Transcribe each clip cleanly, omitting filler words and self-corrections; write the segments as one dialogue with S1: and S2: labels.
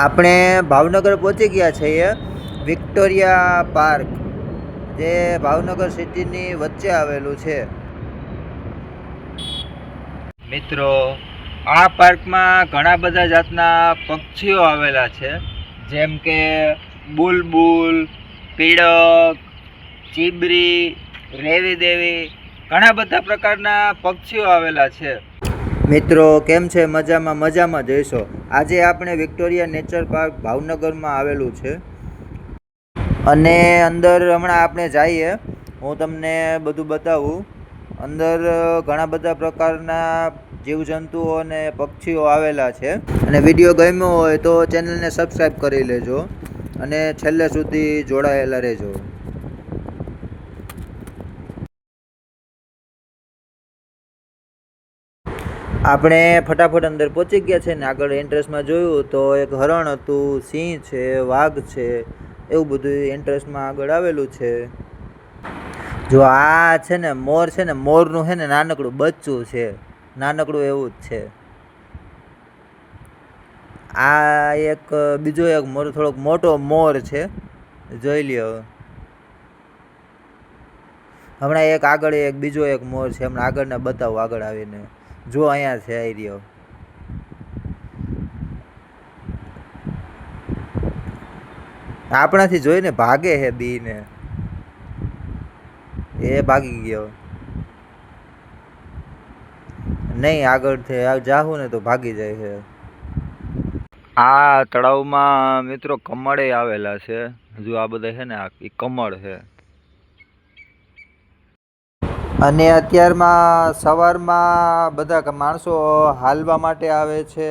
S1: આપણે ભાવનગર પહોંચી ગયા છીએ વિક્ટોરિયા પાર્ક, જે ભાવનગર સિટીની વચ્ચે આવેલું છે. મિત્રો, આ પાર્કમાં ઘણા બધા જાતના પક્ષીઓ આવેલા છે, જેમ કે બુલબુલ, પીડક, ચીબરી, રેવી દેવી, ઘણા બધા પ્રકારના પક્ષીઓ આવેલા છે. મિત્રો કેમ છે? મજામાં જઈશો. આજે આપણે વિક્ટોરિયા નેચર પાર્ક ભાવનગરમાં આવેલું છે અને અંદર હમણાં આપણે જઈએ, હું તમને બધું બતાવું. અંદર ઘણા બધા પ્રકારના જીવજંતુઓ અને પક્ષીઓ આવેલા છે. અને વિડીયો ગમ્યો હોય તો ચેનલને સબસ્ક્રાઈબ કરી લેજો અને છેલ્લે સુધી જોડાયેલા રહેજો. આપણે ફટાફટ અંદર પહોંચી ગયા છે ને આગળ એન્ટ્રન્સમાં જોયું તો એક હરણ હતું, સિંહ છે, વાઘ છે, એવું બધું એન્ટ્રન્સમાં આગળ આવેલું છે. જો આ છે ને મોર છે ને, મોરનું છે ને નાનકડું બચ્ચું છે, નાનકડું એવું જ છે. આ એક બીજો એક મોર, થોડોક મોટો મોર છે, જોઈ લ્યો. હમણાં એક આગળ એક બીજો એક મોર છે, હમણાં આગળને બતાવું આગળ આવીને. જો અહીંયા છે, આવી રહ્યો. આપણાથી જોઈને ભાગે હે બીને, એ ભાગી ગયો. નહીં, આગળથી જાહું ને તો ભાગી જાય છે. આ તળાવમાં મિત્રો કમળે આવેલા છે. હજુ આ બધા છે ને, આ કમળ છે. અને અત્યારમાં સવારમાં બધા માણસો હાલવા માટે આવે છે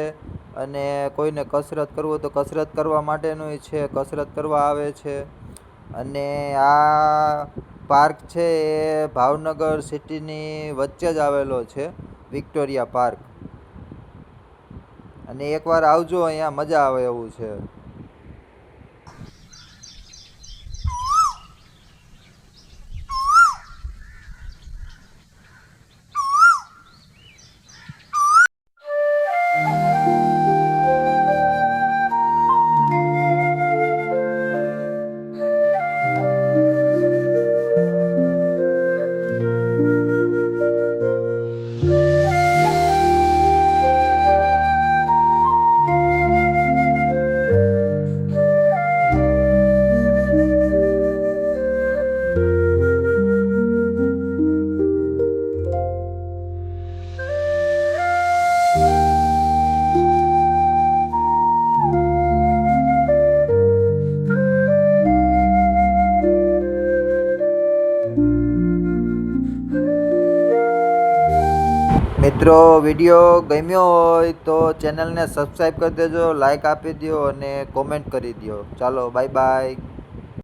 S1: અને કોઈને કસરત કરવું હોય તો કસરત કરવા માટેનું છે, કસરત કરવા આવે છે. અને આ પાર્ક છે એ ભાવનગર સિટીની વચ્ચે જ આવેલો છે, વિક્ટોરિયા પાર્ક. અને એકવાર આવજો, અહીંયા મજા આવે એવું છે. મિત્રો વિડીયો ગમ્યો હોય તો ચેનલને સબસ્ક્રાઈબ કરી દેજો, લાઈક આપી દો અને કોમેન્ટ કરી દો. ચાલો, બાય બાય.